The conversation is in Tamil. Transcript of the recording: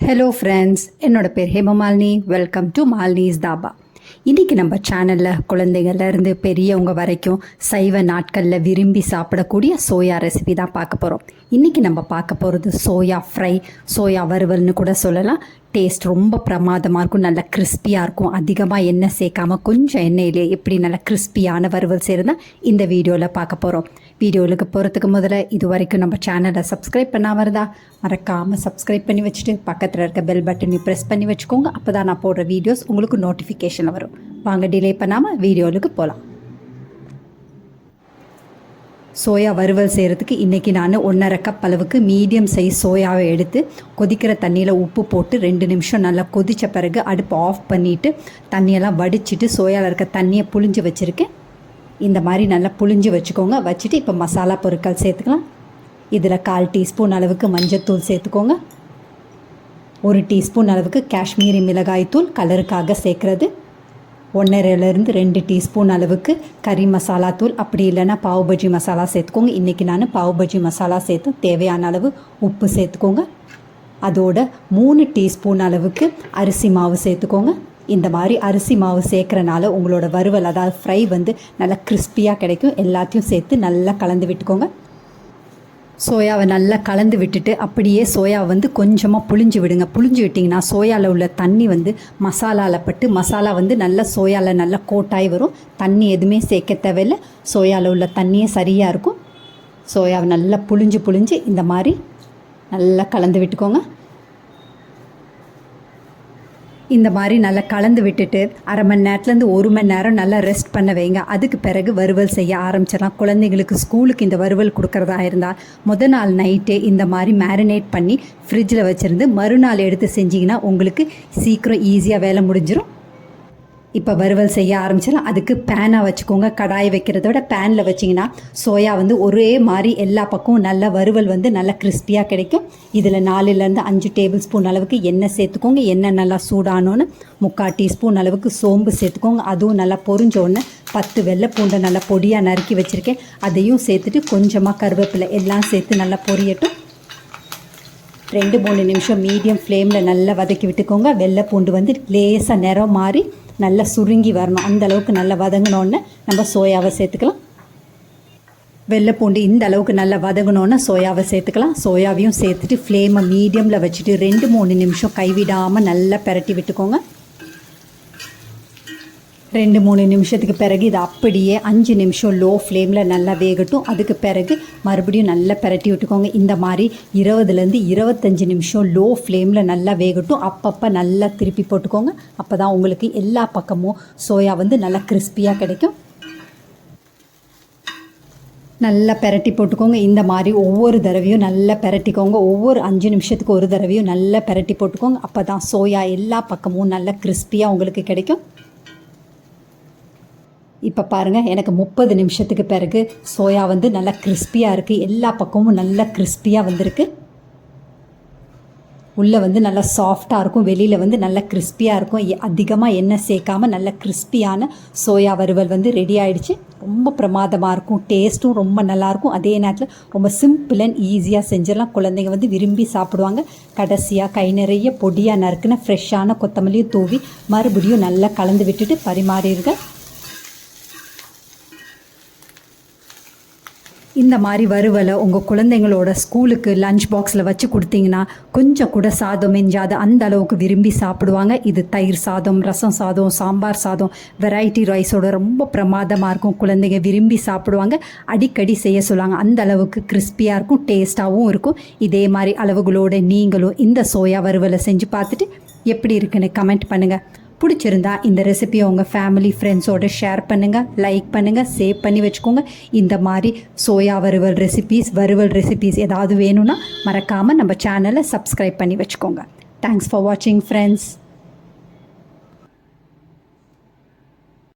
ஹலோ ஃப்ரெண்ட்ஸ், என்னோட பேர் ஹேமமாலினி. Welcome to Malini's dhaba. இன்றைக்கி நம்ம சேனலில் குழந்தைங்கள்லேருந்து பெரியவங்க வரைக்கும் சைவ நாட்களில் விரும்பி சாப்பிடக்கூடிய சோயா ரெசிபி தான் பார்க்க போகிறோம். இன்றைக்கி நம்ம பார்க்க போகிறது சோயா ஃப்ரை, சோயா வறுவல்னு கூட சொல்லலாம். டேஸ்ட் ரொம்ப பிரமாதமாக இருக்கும், நல்லா கிறிஸ்பியாக இருக்கும். அதிகமாக எண்ணெய் சேர்க்காமல் கொஞ்சம் எண்ணெயிலே எப்படி நல்லா கிறிஸ்பியான வறுவல் செய்கிறதா இந்த வீடியோவில் பார்க்க போகிறோம். வீடியோவுக்கு போகிறதுக்கு முதல்ல இது வரைக்கும் நம்ம சேனலை சப்ஸ்கிரைப் பண்ணாமல் இருந்தால் மறக்காமல் சப்ஸ்கிரைப் பண்ணி வச்சுட்டு பக்கத்தில் இருக்க பெல் பட்டனையும் ப்ரெஸ் பண்ணி வச்சுக்கோங்க. அப்போ தான் நான் போடுற வீடியோஸ் உங்களுக்கு நோட்டிஃபிகேஷன் வரும். வாங்க டிலே பண்ணாமல் வீடியோவுக்கு போகலாம். சோயா வறுவல் செய்கிறதுக்கு இன்றைக்கி நான் 1.5 கப் அளவுக்கு மீடியம் சைஸ் சோயாவை எடுத்து கொதிக்கிற தண்ணியில் உப்பு போட்டு 2 நிமிஷம் நல்லா கொதித்த பிறகு அடுப்பு ஆஃப் பண்ணிவிட்டு தண்ணியெல்லாம் வடிச்சிட்டு சோயாவில் இருக்க தண்ணியை புழிஞ்சு வச்சுருக்கேன். இந்த மாதிரி நல்லா புழிஞ்சு வச்சுக்கோங்க. வச்சுட்டு இப்போ மசாலா பொருட்கள் சேர்த்துக்கலாம். இதில் 1/4 டீஸ்பூன் அளவுக்கு மஞ்சள்தூள் சேர்த்துக்கோங்க. 1 டீஸ்பூன் அளவுக்கு காஷ்மீரி மிளகாய் தூள் கலருக்காக சேர்க்குறது. 1.5லேருந்து 2 டீஸ்பூன் அளவுக்கு கறி மசாலா தூள், அப்படி இல்லைன்னா பாவ் பஜ்ஜி மசாலா சேர்த்துக்கோங்க. இன்றைக்கி நான் பாவ் பஜ்ஜி மசாலா சேர்த்து தேவையான அளவு உப்பு சேர்த்துக்கோங்க. அதோட 3 டீஸ்பூன் அளவுக்கு அரிசி மாவு சேர்த்துக்கோங்க. இந்த மாதிரி அரிசி மாவு சேர்க்குறனால உங்களோட வறுவல், அதாவது ஃப்ரை நல்லா கிறிஸ்பியாக கிடைக்கும். எல்லாத்தையும் சேர்த்து நல்லா கலந்து விட்டுக்கோங்க. சோயாவை நல்லா கலந்து விட்டுட்டு அப்படியே சோயாவை கொஞ்சமாக புழிஞ்சு விடுங்க. புழிஞ்சு விட்டிங்கன்னா சோயாவில் உள்ள தண்ணி மசாலாவில் பட்டு மசாலா நல்லா சோயாவில் நல்லா கோட்டாகி வரும். தண்ணி எதுவுமே சேர்க்க தேவையில்லை. சோயாவில் உள்ள தண்ணியே சரியாக இருக்கும். சோயாவை நல்லா புழிஞ்சு இந்த மாதிரி நல்லா கலந்து விட்டுக்கோங்க. இந்த மாதிரி நல்லா கலந்து விட்டுட்டு 1/2 மணி நேரத்துலேருந்து 1 மணி நேரம் நல்லா ரெஸ்ட் பண்ண வைங்க. அதுக்கு பிறகு வறுவல் செய்ய ஆரம்பிச்சிடலாம். குழந்தைங்களுக்கு ஸ்கூலுக்கு இந்த வறுவல் கொடுக்குறதா இருந்தால் முதல் நாள் நைட்டே இந்த மாதிரி மேரினேட் பண்ணி ஃப்ரிட்ஜில் வச்சுருந்து மறுநாள் எடுத்து செஞ்சிங்கன்னா உங்களுக்கு சீக்கிரம் ஈஸியாக வேலை முடிஞ்சிடும். இப்போ வறுவல் செய்ய ஆரம்பிச்சிடலாம். அதுக்கு பேனாக வச்சுக்கோங்க. கடாயை வைக்கிறத விட பேனில் வச்சிங்கன்னா சோயா ஒரே மாதிரி எல்லா பக்கமும் நல்லா வறுவல் நல்லா கிறிஸ்பியாக கிடைக்கும். இதில் 4லேருந்து 5 டேபிள் ஸ்பூன் அளவுக்கு எண்ணெய் சேர்த்துக்கோங்க. எண்ணெய் நல்லா சூடானோன்னு 3/4 டீஸ்பூன் அளவுக்கு சோம்பு சேர்த்துக்கோங்க. அதுவும் நல்லா பொரிஞ்சோடனே 10 வெள்ளை பூண்டை நல்லா பொடியாக நறுக்கி வச்சுருக்கேன். அதையும் சேர்த்துட்டு கொஞ்சமாக கருவேப்பிலை எல்லாம் சேர்த்து நல்லா பொரியட்டும். 2-3 நிமிஷம் மீடியம் ஃப்ளேமில் நல்லா வதக்கி விட்டுக்கோங்க. வெள்ளை பூண்டு லேசாக நிறம் மாறி நல்லா சுருங்கி வரணும். அந்த அளவுக்கு நல்லா வதங்கினோடனே நம்ம சோயாவை சேர்த்துக்கலாம். வெள்ளை பூண்டு இந்த அளவுக்கு நல்லா வதங்கினோன்னே சோயாவை சேர்த்துக்கலாம். சோயாவையும் சேர்த்துட்டு ஃப்ளேமை மீடியமில் வச்சுட்டு 2-3 நிமிஷம் கைவிடாமல் நல்லா பிரட்டி விட்டுக்கோங்க. 2-3 நிமிஷத்துக்கு பிறகு இது அப்படியே 5 நிமிஷம் லோ ஃப்ளேமில் நல்லா வேகட்டும். அதுக்கு பிறகு மறுபடியும் நல்லா பிரட்டி விட்டுக்கோங்க. இந்த மாதிரி 20லேருந்து 25 நிமிஷம் லோ ஃப்ளேமில் நல்லா வேகட்டும். அப்பப்போ நல்லா திருப்பி போட்டுக்கோங்க. அப்போ தான் உங்களுக்கு எல்லா பக்கமும் சோயா நல்லா கிறிஸ்பியாக கிடைக்கும். நல்லா பிரட்டி போட்டுக்கோங்க. இந்த மாதிரி ஒவ்வொரு தடவையும் நல்லா பிரட்டிக்கோங்க. ஒவ்வொரு 5 நிமிஷத்துக்கு ஒரு தடவையும் நல்லா பிரட்டி போட்டுக்கோங்க. அப்போ தான் சோயா எல்லா பக்கமும் நல்லா கிறிஸ்பியாக உங்களுக்கு கிடைக்கும். இப்போ பாருங்கள், எனக்கு 30 நிமிஷத்துக்கு பிறகு சோயா நல்லா கிறிஸ்பியாக இருக்குது. எல்லா பக்கமும் நல்லா கிறிஸ்பியாக வந்திருக்கு. உள்ளே நல்லா சாஃப்டாக இருக்கும், வெளியில் நல்லா கிறிஸ்பியாக இருக்கும். அதிகமாக எண்ணெய் சேர்க்காமல் நல்ல கிறிஸ்பியான சோயா வறுவல் ரெடி ஆகிடுச்சு. ரொம்ப பிரமாதமாக இருக்கும். டேஸ்ட்டும் ரொம்ப நல்லாயிருக்கும். அதே நேரத்தில் ரொம்ப சிம்பிள் அண்ட் ஈஸியாக செஞ்சிடலாம். குழந்தைங்க விரும்பி சாப்பிடுவாங்க. கடைசியாக கை நிறைய பொடியாக நறுக்குன ஃப்ரெஷ்ஷான கொத்தமல்லியும் தூவி மறுபடியும் நல்லா கலந்து விட்டுட்டு பரிமாறிடுங்க. இந்த மாதிரி வறுவலை உங்கள் குழந்தைங்களோட ஸ்கூலுக்கு லஞ்ச் பாக்ஸில் வச்சு கொடுத்தீங்கன்னா கொஞ்சம் கூட சாதம் மிஞ்சாது, அந்த அளவுக்கு விரும்பி சாப்பிடுவாங்க. இது தயிர் சாதம், ரசம் சாதம், சாம்பார் சாதம், வெரைட்டி ரைஸோட ரொம்ப பிரமாதமாக இருக்கும். குழந்தைங்க விரும்பி சாப்பிடுவாங்க. அடிக்கடி செய்ய சொல்லுவாங்க. அந்த அளவுக்கு கிறிஸ்பியாக இருக்கும், டேஸ்ட்டாகவும் இருக்கும். இதே மாதிரி அளவுகளோடு நீங்களும் இந்த சோயா வறுவலை செஞ்சு பார்த்துட்டு எப்படி இருக்குன்னு கமெண்ட் பண்ணுங்கள். பிடிச்சிருந்தா இந்த ரெசிபியை உங்கள் ஃபேமிலி ஃப்ரெண்ட்ஸோடு ஷேர் பண்ணுங்கள், லைக் பண்ணுங்கள், சேவ் பண்ணி வச்சுக்கோங்க. இந்த மாதிரி சோயா வறுவல் ரெசிபீஸ் ஏதாவது வேணும்னா மறக்காமல் நம்ம சேனலை சப்ஸ்கிரைப் பண்ணி வச்சுக்கோங்க. தேங்க்ஸ் ஃபார் வாட்சிங் ஃப்ரெண்ட்ஸ்.